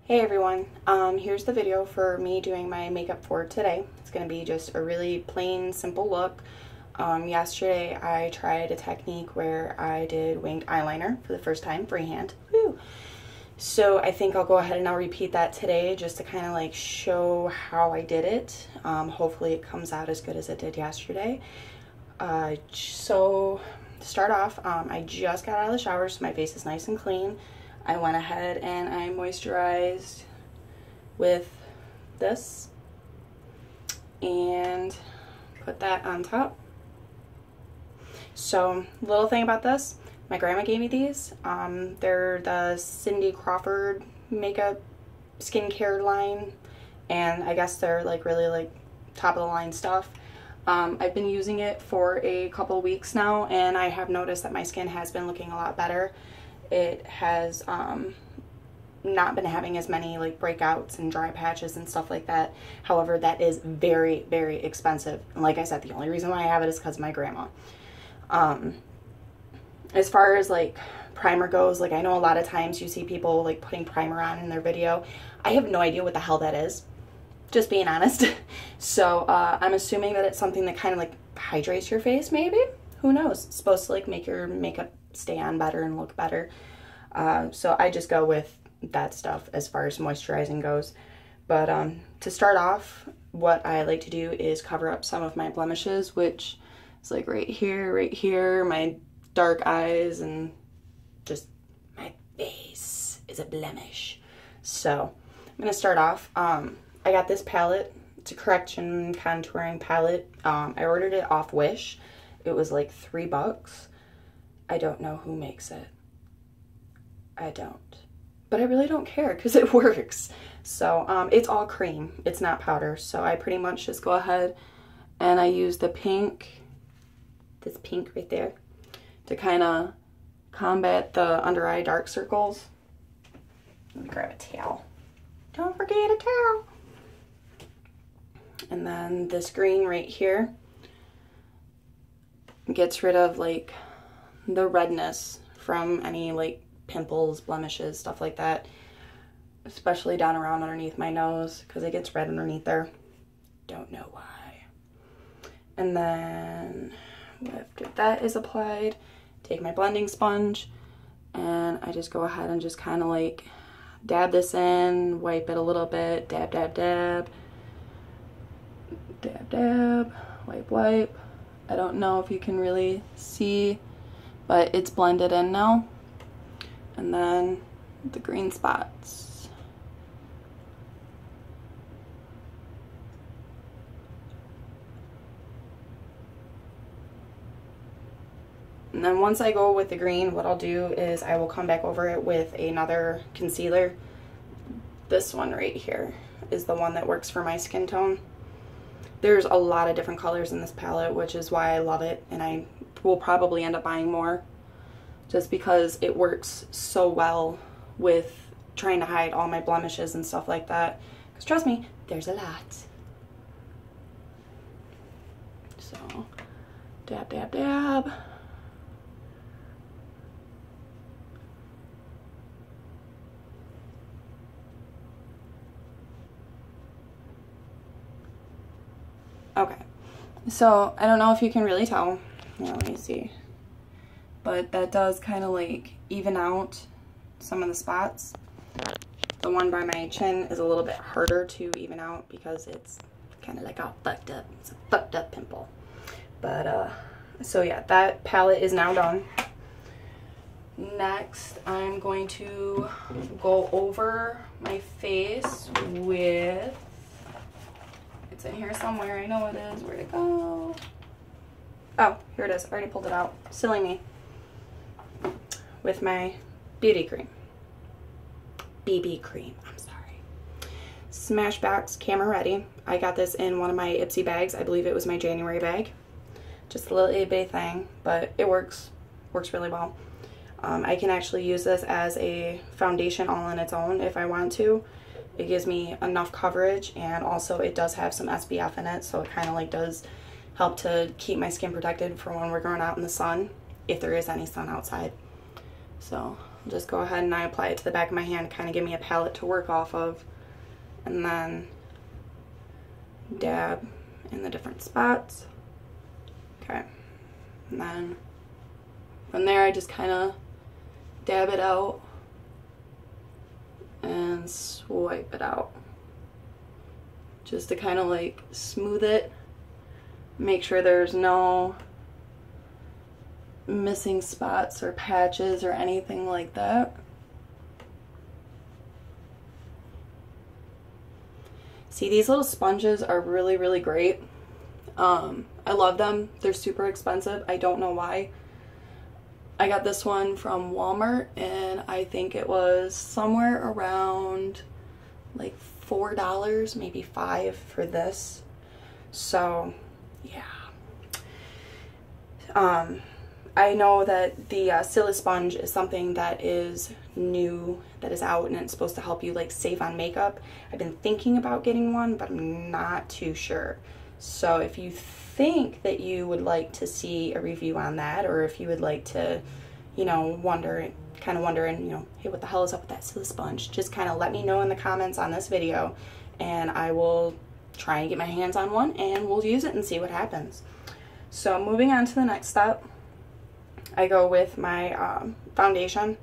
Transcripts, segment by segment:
Hey everyone, here's the video for me doing my makeup for today. It's going to be just a really plain, simple look. Yesterday I tried a technique where I did winged eyeliner for the first time, freehand. Woo! So I think I'll go ahead and I'll repeat that today just to kind of like show how I did it. Hopefully it comes out as good as it did yesterday. So to start off, I just got out of the shower, so my face is nice and clean. I went ahead and I moisturized with this and put that on top. So, little thing about this, my grandma gave me these. They're the Cindy Crawford makeup skincare line, and I guess they're like really like top of the line stuff. I've been using it for a couple weeks now, and I have noticed that my skin has been looking a lot better. It has not been having as many like breakouts and dry patches and stuff like that. However, that is very, very expensive. And like I said, the only reason why I have it is because of my grandma. As far as like primer goes, like I know a lot of times you see people like putting primer on in their video. I have no idea what the hell that is, just being honest. So I'm assuming that it's something that kind of like hydrates your face, maybe? Who knows? It's supposed to like make your makeup stay on better and look better. So I just go with that stuff as far as moisturizing goes. But to start off, what I like to do is cover up some of my blemishes, which is like right here, my dark eyes, and just my face is a blemish. So I'm gonna start off. I got this palette. It's a correction contouring palette. I ordered it off Wish. It was like $3. I don't know who makes it. I don't. But I really don't care because it works. So it's all cream. It's not powder. So I pretty much just go ahead and I use the pink, this pink right there, to kind of combat the under eye dark circles. Let me grab a towel. Don't forget a towel. And then this green right here gets rid of like the redness from any like pimples, blemishes, stuff like that, especially down around underneath my nose because it gets red underneath there. Don't know why. And then after that is applied, take my blending sponge and I just go ahead and just kind of like dab this in, wipe it a little bit, dab, dab, dab, dab, dab, wipe, wipe. I don't know if you can really see, but it's blended in now. And then the green spots. And then once I go with the green, what I'll do is I will come back over it with another concealer. This one right here is the one that works for my skin tone. There's a lot of different colors in this palette, which is why I love it, and I will probably end up buying more just because it works so well with trying to hide all my blemishes and stuff like that. Because trust me, there's a lot. So, dab, dab, dab. Okay, so I don't know if you can really tell. Yeah, let me see. But that does kind of like even out some of the spots. The one by my chin is a little bit harder to even out because it's kind of like all fucked up. It's a fucked up pimple. But so yeah, that palette is now done. Next, I'm going to go over my face with, it's in here somewhere, I know it is, where'd it go? Oh, here it is, I already pulled it out, silly me. With my beauty cream. BB cream, I'm sorry. Smashbox Camera Ready. I got this in one of my Ipsy bags, I believe it was my January bag. Just a little itty bitty thing, but it works really well. I can actually use this as a foundation all on its own if I want to. It gives me enough coverage, and also it does have some SPF in it, so it kind of like does help to keep my skin protected for when we're going out in the sun, if there is any sun outside. So just go ahead and I apply it to the back of my hand, kind of give me a palette to work off of, and then dab in the different spots. Okay, and then from there I just kind of dab it out and swipe it out, just to kind of like smooth it, make sure there's no missing spots or patches or anything like that. See, these little sponges are really, really great. I love them. They're super expensive. I don't know why. I got this one from Walmart, and I think it was somewhere around like $4, maybe $5 for this. So yeah. I know that the Silisponge is something that is new, that is out, and it's supposed to help you like save on makeup. I've been thinking about getting one, but I'm not too sure. So if you think that you would like to see a review on that, or if you would like to, you know, kind of wondering, you know, hey, what the hell is up with that Silisponge, just kind of let me know in the comments on this video, and I will try and get my hands on one, and we'll use it and see what happens. So moving on to the next step, I go with my foundation,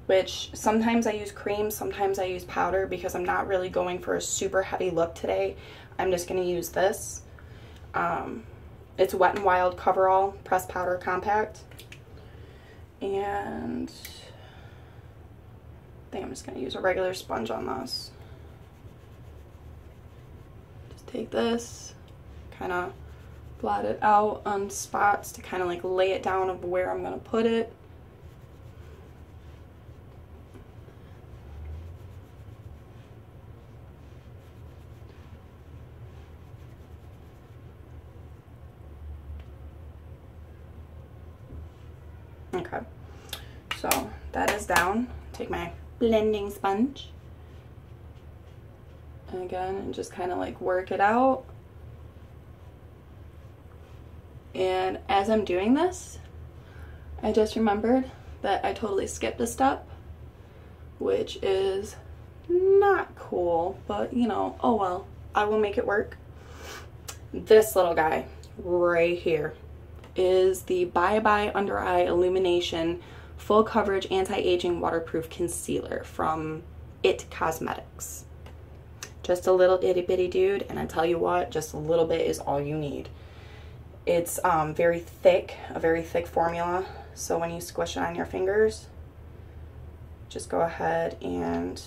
which sometimes I use cream, sometimes I use powder, because I'm not really going for a super heavy look today. I'm just going to use this. It's Wet n Wild Coverall Pressed Powder Compact. And I think I'm just going to use a regular sponge on this. Just take this, kind of blot it out on spots to kind of like lay it down of where I'm going to put it. Okay, so that is down. Take my blending sponge, and again, and just kind of like work it out. And as I'm doing this, I just remembered that I totally skipped a step, which is not cool, but you know, oh well, I will make it work. This little guy right here is the Bye Bye Under Eye Illumination Full Coverage Anti-Aging Waterproof Concealer from IT Cosmetics. Just a little itty bitty dude, and I tell you what, just a little bit is all you need. It's very thick, a very thick formula, so when you squish it on your fingers, just go ahead and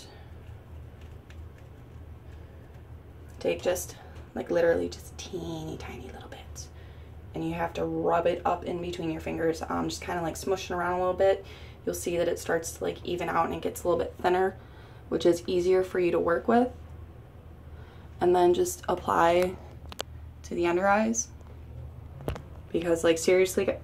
take just like literally just teeny tiny little bits. And you have to rub it up in between your fingers, just kind of like smushing around a little bit. You'll see that it starts to like even out and it gets a little bit thinner, which is easier for you to work with. And then just apply to the under eyes, because like seriously,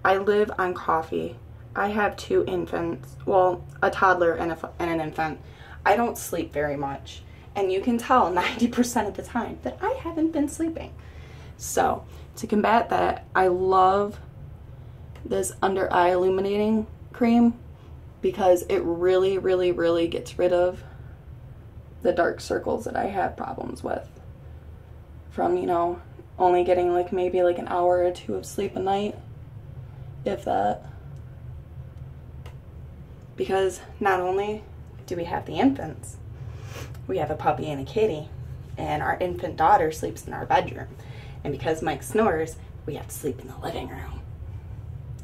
I live on coffee. I have 2 infants, well, a toddler and an infant. I don't sleep very much, and you can tell 90% of the time that I haven't been sleeping. So to combat that, I love this under eye illuminating cream, because it really, really, really gets rid of the dark circles that I have problems with from, you know, only getting like maybe like an hour or 2 of sleep a night, if that. Because not only do we have the infants, we have a puppy and a kitty, and our infant daughter sleeps in our bedroom. And because Mike snores, we have to sleep in the living room.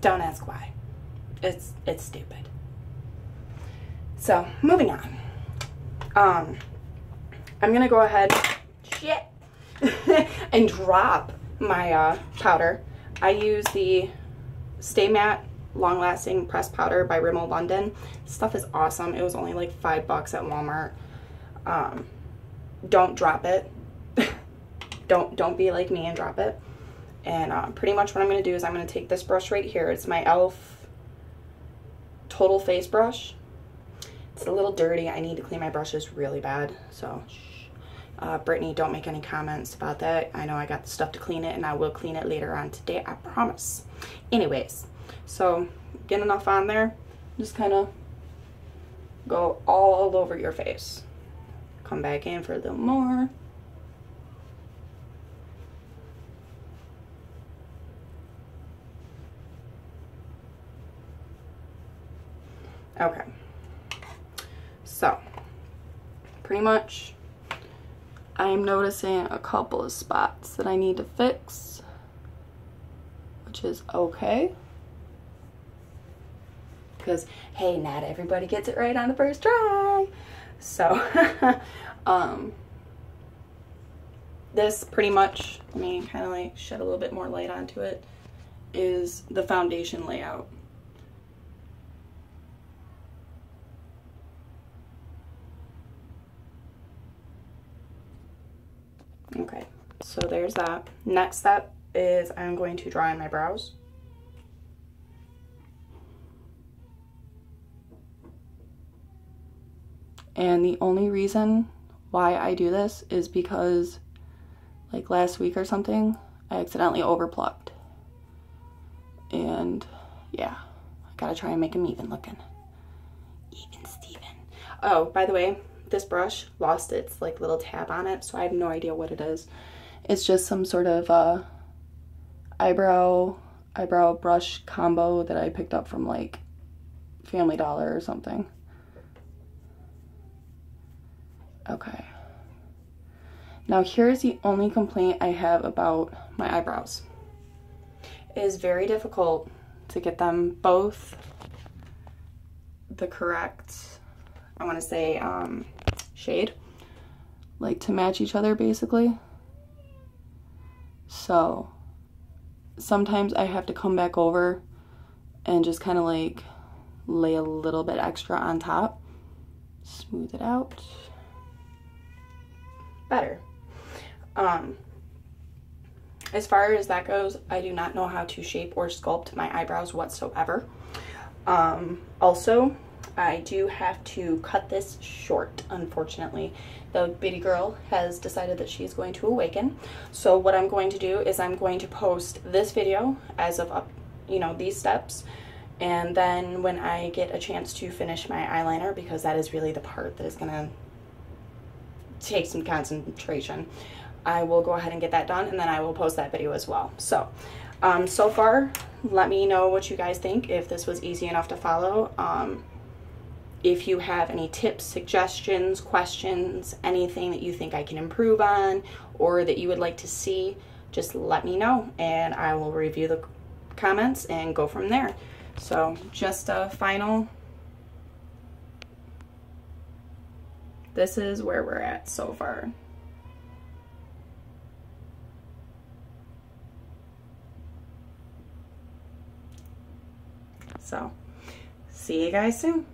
Don't ask why. It's stupid. So, moving on. I'm gonna go ahead, shit, and drop my powder. I use the Stay Matte Long Lasting Pressed Powder by Rimmel London. This stuff is awesome. It was only like $5 at Walmart. Don't drop it. Don't be like me and drop it. And pretty much what I'm going to do is I'm going to take this brush right here. It's my e.l.f. Total Face Brush. It's a little dirty. I need to clean my brushes really bad. So, Brittany, don't make any comments about that. I know I got the stuff to clean it, and I will clean it later on today. I promise. Anyways, so get enough on there. Just kind of go all over your face. Come back in for a little more. Okay, so pretty much I'm noticing a couple of spots that I need to fix, which is okay, because hey, not everybody gets it right on the first try. So this pretty much, let me kind of like shed a little bit more light onto it, is the foundation layout. Okay, so there's that. Next step is I'm going to draw in my brows. And the only reason why I do this is because like last week or something, I accidentally overplucked. And yeah, I gotta try and make them even looking. Even Steven. Oh, by the way, this brush lost its like little tab on it, so I have no idea what it is. It's just some sort of eyebrow brush combo that I picked up from like Family Dollar or something. Okay. Now here's the only complaint I have about my eyebrows. It is very difficult to get them both the correct, I want to say, shade, like to match each other basically. So sometimes I have to come back over and just kind of like lay a little bit extra on top, smooth it out better. As far as that goes, I do not know how to shape or sculpt my eyebrows whatsoever. Also, I do have to cut this short, unfortunately. The baby girl has decided that she's going to awaken. So what I'm going to do is I'm going to post this video as of, these steps. And then when I get a chance to finish my eyeliner, because that is really the part that is going to take some concentration, I will go ahead and get that done, and then I will post that video as well. So, so far, let me know what you guys think, if this was easy enough to follow. If you have any tips, suggestions, questions, anything that you think I can improve on, or that you would like to see, just let me know, and I will review the comments and go from there. So, just a final, this is where we're at so far. So, see you guys soon.